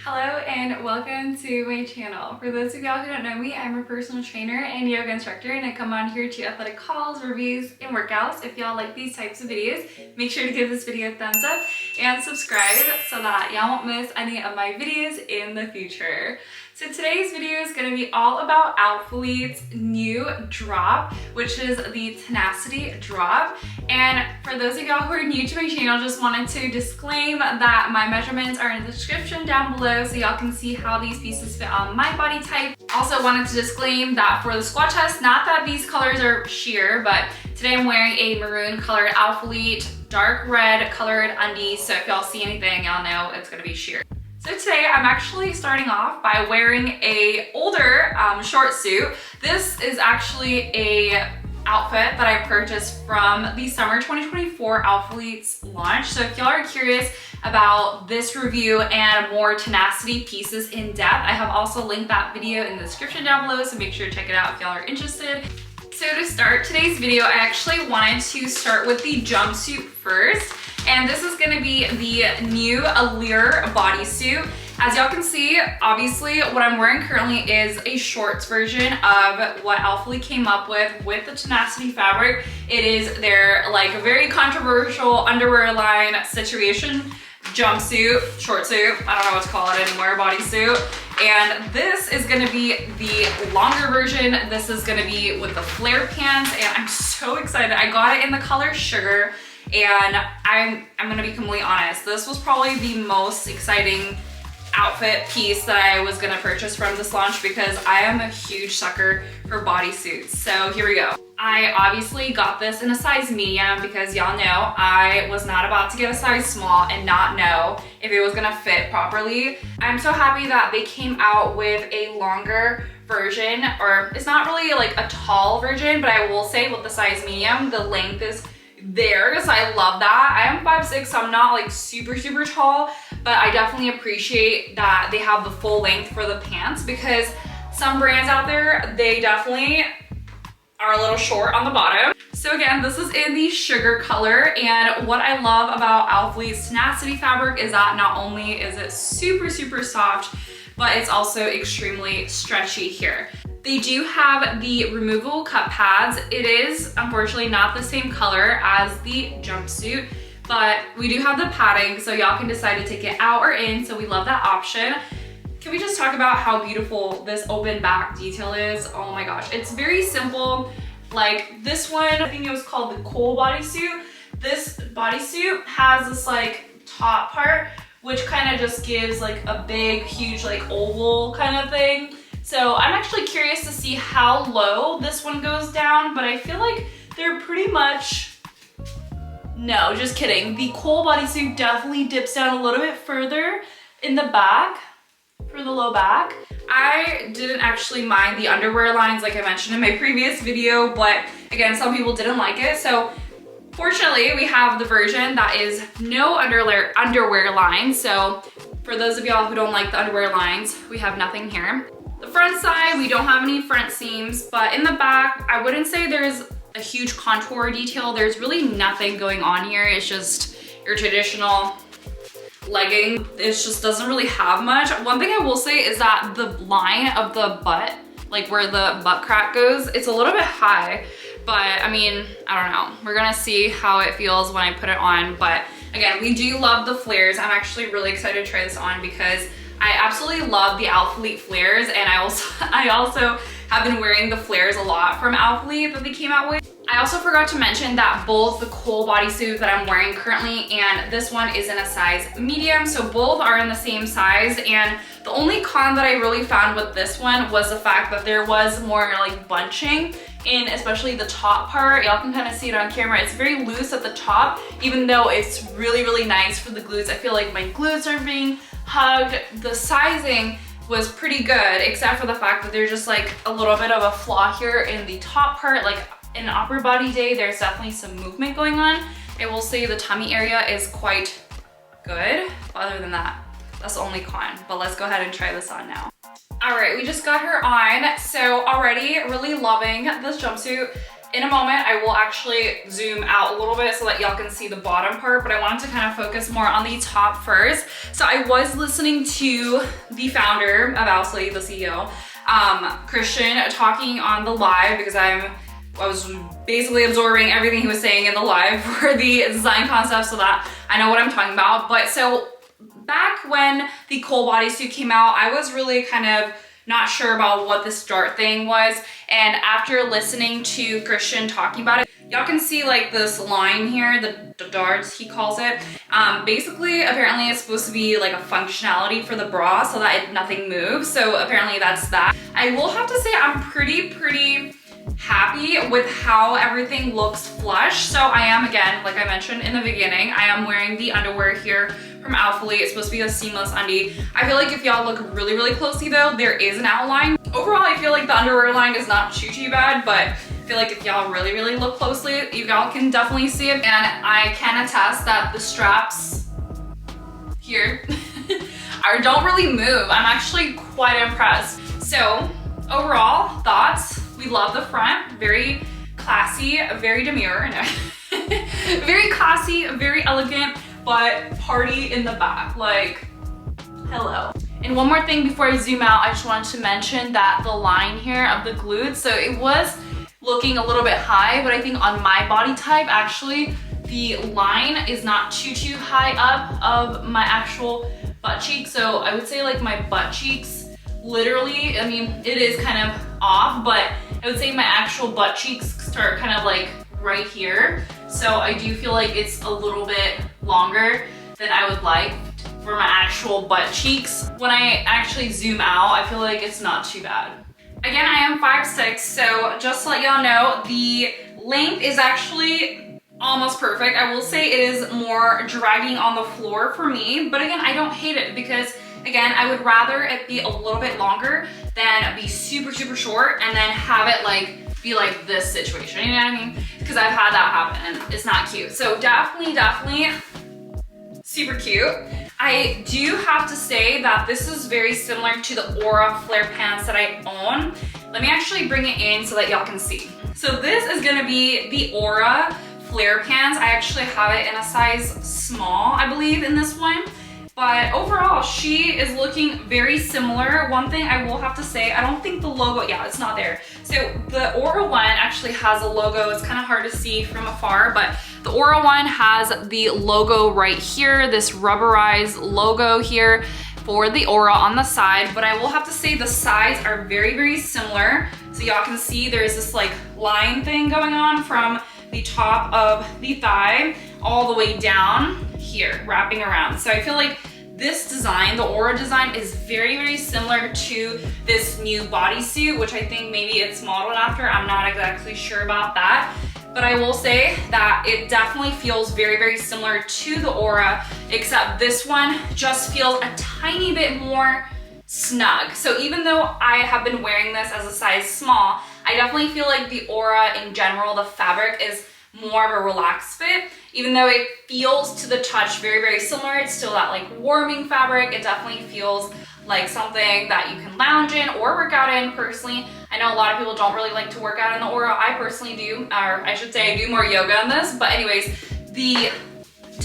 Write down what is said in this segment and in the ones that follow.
Hello and welcome to my channel. For those of y'all who don't know me, I'm a personal trainer and yoga instructor, and I come on here to athletic hauls, reviews, and workouts. If y'all like these types of videos, make sure to give this video a thumbs up and subscribe so that y'all won't miss any of my videos in the future. So today's video is going to be all about Alphalete's new drop, which is the Tenacity drop. And for those of y'all who are new to my channel, just wanted to disclaim that my measurements are in the description down below so y'all can see how these pieces fit on my body type. Also wanted to disclaim that for the squat test, not that these colors are sheer, but today I'm wearing a maroon colored Alphalete, dark red colored undies, so if y'all see anything, y'all know it's going to be sheer. So today I'm actually starting off by wearing a older short suit. This is actually a outfit that I purchased from the summer 2024 Alphalete's launch. So if y'all are curious about this review and more Tenacity pieces in depth, I have also linked that video in the description down below, so make sure to check it out if y'all are interested. So to start today's video, I actually wanted to start with the jumpsuit first. And this is gonna be the new Allure bodysuit. As y'all can see, obviously what I'm wearing currently is a shorts version of what Alphalete came up with the Tenacity fabric. It is their like very controversial underwear line situation, jumpsuit, short suit, I don't know what to call it anymore, bodysuit. And this is gonna be the longer version. This is gonna be with the flare pants, and I'm so excited. I got it in the color Sugar. And I'm gonna be completely honest, this was probably the most exciting outfit piece that I was gonna purchase from this launch because I am a huge sucker for bodysuits. So here we go. I obviously got this in a size medium because y'all know I was not about to get a size small and not know if it was gonna fit properly. I'm so happy that they came out with a longer version, or it's not really like a tall version, but I will say with the size medium, the length is there, so I love that. I am 5'6", so I'm not like super tall, but I definitely appreciate that they have the full length for the pants because some brands out there, they definitely are a little short on the bottom. So again, this is in the Sugar color, and what I love about Alphalete's Tenacity fabric is that not only is it super soft, but it's also extremely stretchy here. They do have the removable cup pads. It is unfortunately not the same color as the jumpsuit, but we do have the padding, so y'all can decide to take it out or in, so we love that option. Can we just talk about how beautiful this open back detail is? Oh my gosh, it's very simple. Like this one, I think it was called the Cool bodysuit. This bodysuit has this like top part, which kind of just gives like a big, huge like oval kind of thing. So I'm actually curious to see how low this one goes down, but I feel like they're pretty much, no, just kidding. The Cool bodysuit definitely dips down a little bit further in the back, for the low back. I didn't actually mind the underwear lines like I mentioned in my previous video, but again, some people didn't like it. So fortunately, we have the version that is no underwear lines. So for those of y'all who don't like the underwear lines, we have nothing here. The front side, we don't have any front seams, but in the back, I wouldn't say there's a huge contour detail. There's really nothing going on here. It's just your traditional legging. It just doesn't really have much. One thing I will say is that the line of the butt, like where the butt crack goes, it's a little bit high, but I mean, I don't know. We're gonna see how it feels when I put it on, but again, we do love the flares. I'm actually really excited to try this on because I absolutely love the Alphalete flares, and I also have been wearing the flares a lot from Alphalete that they came out with. I also forgot to mention that both the Cool bodysuit that I'm wearing currently and this one is in a size medium, so both are in the same size. And the only con that I really found with this one was the fact that there was more like bunching in especially the top part. Y'all can kind of see it on camera. It's very loose at the top, even though it's really nice for the glutes. I feel like my glutes are being hugged. The sizing was pretty good, except for the fact that there's just like a little bit of a flaw here in the top part. Like in an upper body day, there's definitely some movement going on. I will say the tummy area is quite good. Other than that, that's the only con, but let's go ahead and try this on now. All right, we just got her on. So already really loving this jumpsuit. In a moment, I will actually zoom out a little bit so that y'all can see the bottom part, but I wanted to kind of focus more on the top first. So I was listening to the founder of alphalete, the CEO, Christian, talking on the live because I was basically absorbing everything he was saying in the live for the design concept so that I know what I'm talking about. But so back when the Cole bodysuit came out, I was really kind of not sure about what this dart thing was. And after listening to Christian talking about it, y'all can see like this line here, the darts he calls it. Basically, apparently it's supposed to be like a functionality for the bra so that nothing moves. So apparently that's that. I will have to say I'm pretty happy with how everything looks flush. So I am, again, like I mentioned in the beginning, I am wearing the underwear here from alphalete. It's supposed to be a seamless undie. I feel like if y'all look really closely though, there is an outline. Overall, I feel like the underwear line is not too bad, but I feel like if y'all really look closely, y'all can definitely see it. And I can attest that the straps here don't really move. I'm actually quite impressed. So overall, thoughts. We love the front, very classy, very demure, no. Very classy, very elegant, but party in the back, like, hello. And one more thing before I zoom out, I just wanted to mention that the line here of the glutes, so it was looking a little bit high, but I think on my body type, actually, the line is not too high up of my actual butt cheek. So I would say like my butt cheeks, literally, I mean, it is kind of off, but I would say my actual butt cheeks start kind of like right here. So I do feel like it's a little bit longer than I would like for my actual butt cheeks. When I actually zoom out, I feel like it's not too bad. Again, I am 5'6", so just to let y'all know, the length is actually almost perfect. I will say it is more dragging on the floor for me, but again, I don't hate it because again, I would rather it be a little bit longer than be super short and then have it like be like this situation, you know what I mean? Because I've had that happen and it's not cute. So definitely super cute. I do have to say that this is very similar to the Aura flare pants that I own. Let me actually bring it in so that y'all can see. So this is gonna be the Aura flare pants. I actually have it in a size small, I believe, in this one. But overall, she is looking very similar. One thing I will have to say, I don't think the logo, yeah, it's not there. So the Aura one actually has a logo. It's kind of hard to see from afar, but the Aura one has the logo right here, this rubberized logo here for the Aura on the side. But I will have to say the sides are very similar. So y'all can see there's this like line thing going on from the top of the thigh all the way down here, wrapping around. So I feel like this design, the Aura design, is very similar to this new bodysuit, which I think maybe it's modeled after. I'm not exactly sure about that. But I will say that it definitely feels very similar to the Aura, except this one just feels a tiny bit more snug. So even though I have been wearing this as a size small, I definitely feel like the Aura in general, the fabric is more of a relaxed fit. Even though it feels to the touch very similar, it's still that like warming fabric. It definitely feels like something that you can lounge in or work out in. Personally, I know a lot of people don't really like to work out in the Aura. I personally do, or I should say I do more yoga in this. But anyways, the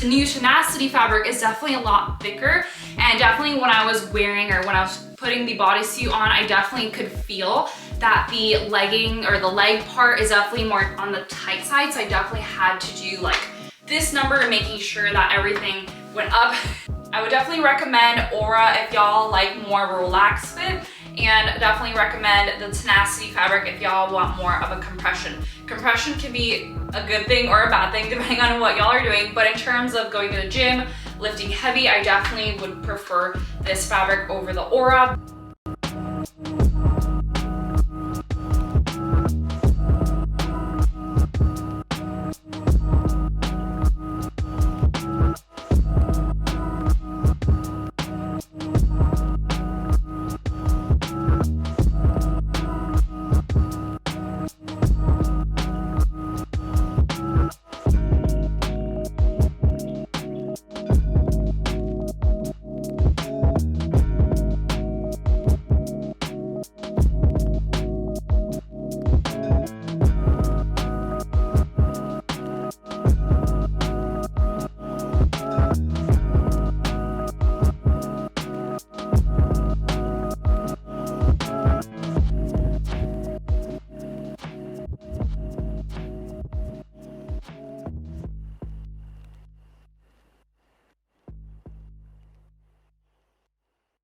new Tenacity fabric is definitely a lot thicker, and definitely when I was wearing or when I was putting the bodysuit on, I definitely could feel that the legging or the leg part is definitely more on the tight side. So I definitely had to do like this number, making sure that everything went up. I would definitely recommend Aura if y'all like more of a relaxed fit, and definitely recommend the Tenacity fabric if y'all want more of a compression. Compression can be a good thing or a bad thing depending on what y'all are doing, but in terms of going to the gym, lifting heavy, I definitely would prefer this fabric over the Aura.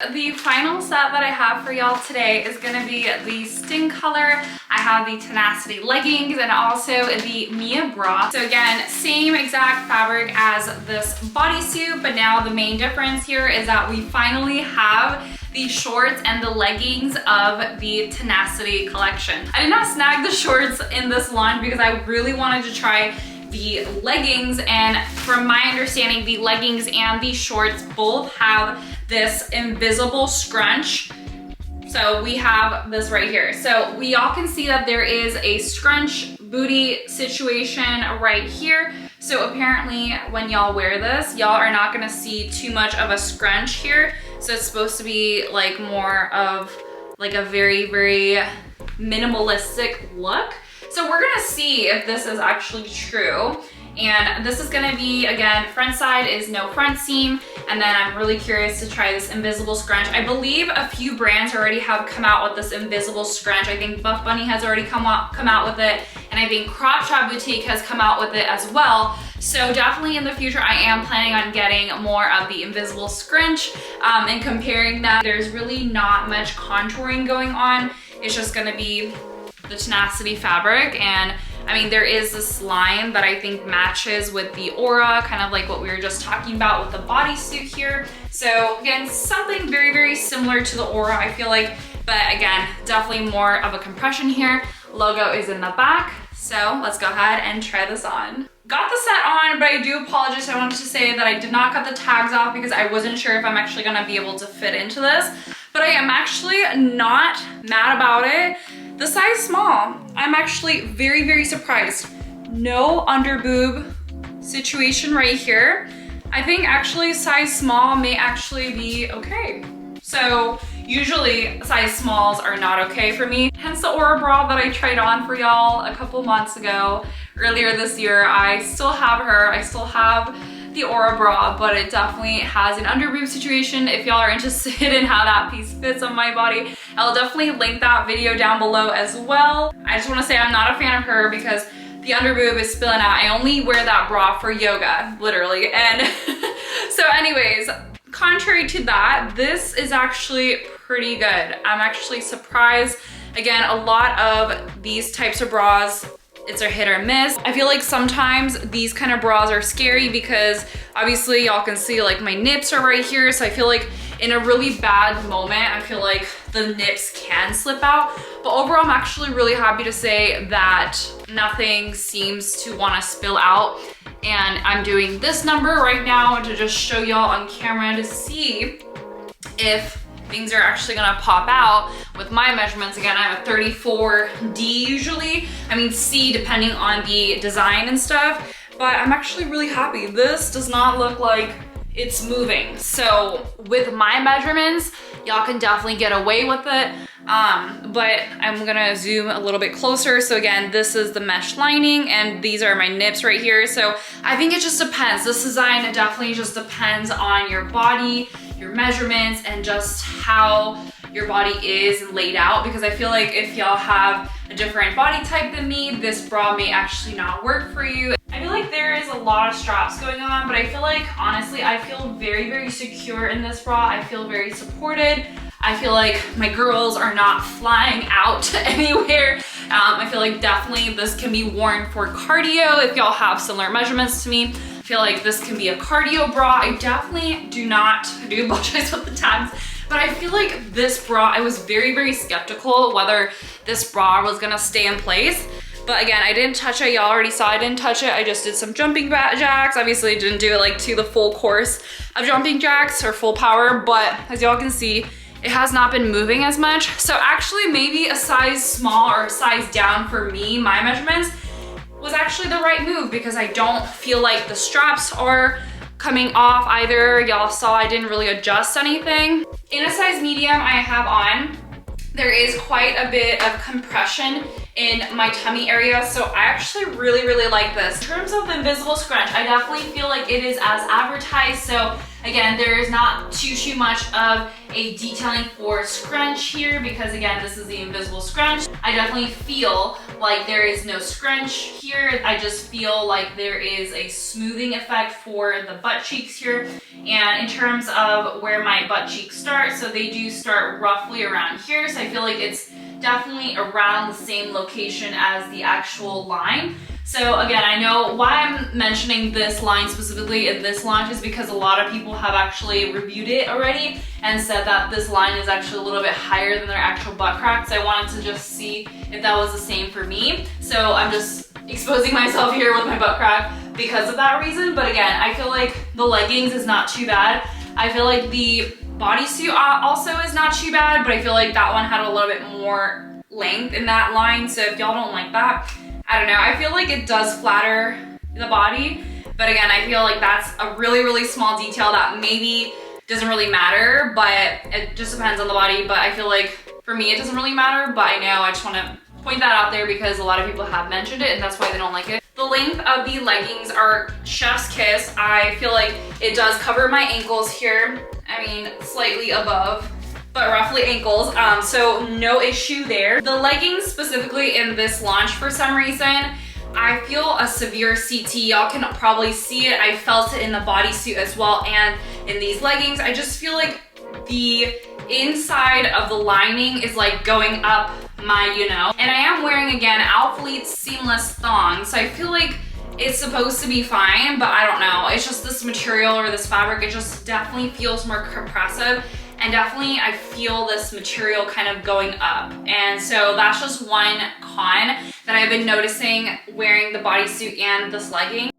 The final set that I have for y'all today is gonna be the Sting color. I have the Tenacity leggings and also the Mia bra. So again, same exact fabric as this bodysuit, but now the main difference here is that we finally have the shorts and the leggings of the Tenacity collection. I did not snag the shorts in this launch because I really wanted to try the leggings, and from my understanding, the leggings and the shorts both have this invisible scrunch. So we have this right here. So we all can see that there is a scrunch booty situation right here. So apparently when y'all wear this, y'all are not gonna see too much of a scrunch here. So it's supposed to be like more of like a very, very minimalistic look. So we're gonna see if this is actually true. And this is gonna be, again, front side is no front seam. And then I'm really curious to try this invisible scrunch. I believe a few brands already have come out with this invisible scrunch. I think Buff Bunny has already come out with it. And I think Crop Shop Boutique has come out with it as well. So definitely in the future, I am planning on getting more of the invisible scrunch and comparing that. There's really not much contouring going on. It's just gonna be the Tenacity fabric, and I mean there is this line that I think matches with the aura, kind of like what we were just talking about with the bodysuit here. So again, something very, very similar to the aura, I feel like, but again, definitely more of a compression here. Logo is in the back, so let's go ahead and try this on. Got the set on, but I do apologize. I wanted to say that I did not cut the tags off because I wasn't sure if I'm actually gonna be able to fit into this, but I am actually not mad about it. The size small, I'm actually very, very surprised. No under boob situation right here. I think actually size small may actually be okay. So usually size smalls are not okay for me. Hence the Aura bra that I tried on for y'all a couple months ago. Earlier this year, I still have her. I still have the Aura bra, but it definitely has an under boob situation. If y'all are interested in how that piece fits on my body, I'll definitely link that video down below as well. I just wanna say I'm not a fan of her because the under boob is spilling out. I only wear that bra for yoga, literally. And so anyways, contrary to that, this is actually pretty good. I'm actually surprised. Again, a lot of these types of bras, it's a hit or miss. I feel like sometimes these kind of bras are scary because obviously y'all can see like my nips are right here. So I feel like in a really bad moment, I feel like the nips can slip out. But overall, I'm actually really happy to say that nothing seems to want to spill out. And I'm doing this number right now to just show y'all on camera to see if things are actually gonna pop out with my measurements. Again, I'm a 34D usually. I mean C depending on the design and stuff, but I'm actually really happy. This does not look like it's moving. So with my measurements, y'all can definitely get away with it. But I'm gonna zoom a little bit closer. So again, this is the mesh lining and these are my nips right here. So I think it just depends. This design definitely just depends on your body, your measurements, and just how your body is laid out. Because I feel like if y'all have a different body type than me, this bra may actually not work for you. I feel like there is a lot of straps going on, but I feel like, honestly, I feel very, very secure in this bra. I feel very supported. I feel like my girls are not flying out anywhere. I feel like definitely this can be worn for cardio if y'all have similar measurements to me. I feel like this can be a cardio bra. I definitely I do apologize with the tags, but I feel like this bra, I was very, very skeptical whether this bra was gonna stay in place. But again, I didn't touch it. Y'all already saw I didn't touch it. I just did some jumping jacks. Obviously didn't do it like to the full course of jumping jacks or full power, but as y'all can see, it has not been moving as much. So actually maybe a size small or a size down for me, my measurements, was actually the right move because I don't feel like the straps are coming off either. Y'all saw I didn't really adjust anything. In a size medium I have on, there is quite a bit of compression in my tummy area. So I actually really, really like this. In terms of the invisible scrunch, I definitely feel like it is as advertised. So Again, there is not too much of a detailing for scrunch here because again, this is the invisible scrunch. I definitely feel like there is no scrunch here. I just feel like there is a smoothing effect for the butt cheeks here. And in terms of where my butt cheeks start, so they do start roughly around here. So I feel like it's definitely around the same location as the actual line. So again, I know why I'm mentioning this line specifically in this launch is because a lot of people have actually reviewed it already and said that this line is actually a little bit higher than their actual butt crack. So I wanted to just see if that was the same for me. So I'm just exposing myself here with my butt crack because of that reason. But again, I feel like the leggings is not too bad. I feel like the bodysuit also is not too bad, but I feel like that one had a little bit more length in that line. So if y'all don't like that, I don't know, I feel like it does flatter the body, but again, I feel like that's a really small detail that maybe doesn't really matter, but it just depends on the body. But I feel like for me, it doesn't really matter, but I know I just want to point that out there because a lot of people have mentioned it and that's why they don't like it. The length of the leggings are chef's kiss. I feel like it does cover my ankles here. I mean, slightly above, but roughly ankles, so no issue there. The leggings specifically in this launch, for some reason, I feel a severe CT. Y'all can probably see it. I felt it in the bodysuit as well, and in these leggings, I just feel like the inside of the lining is like going up my, and I am wearing, again, alphalete seamless thongs, so I feel like it's supposed to be fine, but I don't know. It's just this material or this fabric, it just definitely feels more compressive. And definitely I feel this material kind of going up. And so that's just one con that I've been noticing wearing the bodysuit and this legging.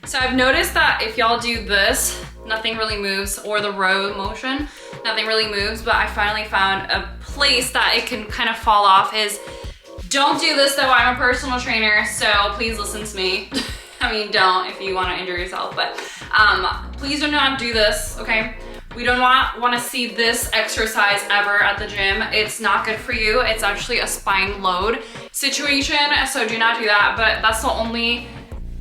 So I've noticed that if y'all do this, nothing really moves, or the row motion, nothing really moves, but I finally found a place that it can kind of fall off is, don't do this though, I'm a personal trainer, so please listen to me. I mean, don't if you want to injure yourself, but please do not do this, okay? We don't want to see this exercise ever at the gym. It's not good for you. It's actually a spine load situation, so do not do that, but that's the only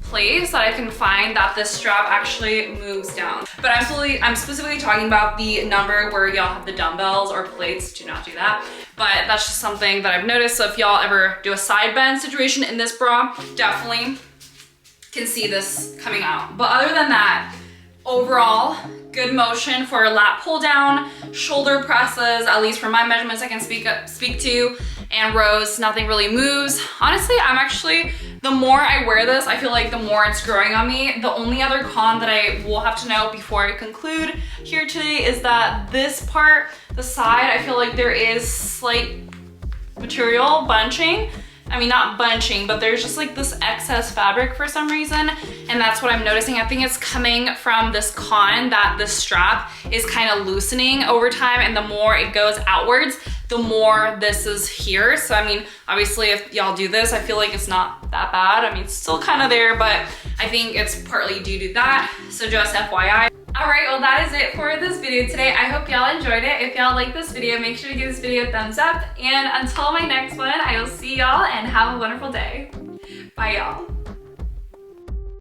place that I can find that this strap actually moves down. But I'm specifically talking about the number where y'all have the dumbbells or plates. Do not do that. But that's just something that I've noticed. So if y'all ever do a side bend situation in this bra, definitely can see this coming out. But other than that, overall, good motion for lat pull down, shoulder presses, at least from my measurements I can speak to, and rows, nothing really moves. Honestly, the more I wear this, I feel like the more it's growing on me. The only other con that I will have to know before I conclude here today is that this part, the side, I feel like there is slight material bunching. I mean, not bunching, but there's just like this excess fabric for some reason. And that's what I'm noticing. I think it's coming from this con that the strap is kind of loosening over time. And the more it goes outwards, the more this is here. So, I mean, obviously if y'all do this, I feel like it's not that bad. I mean, it's still kind of there, but I think it's partly due to that. So just FYI. All right, well, that is it for this video today. I hope y'all enjoyed it. If y'all like this video, make sure to give this video a thumbs up. And until my next one, I will see y'all and have a wonderful day. Bye, y'all.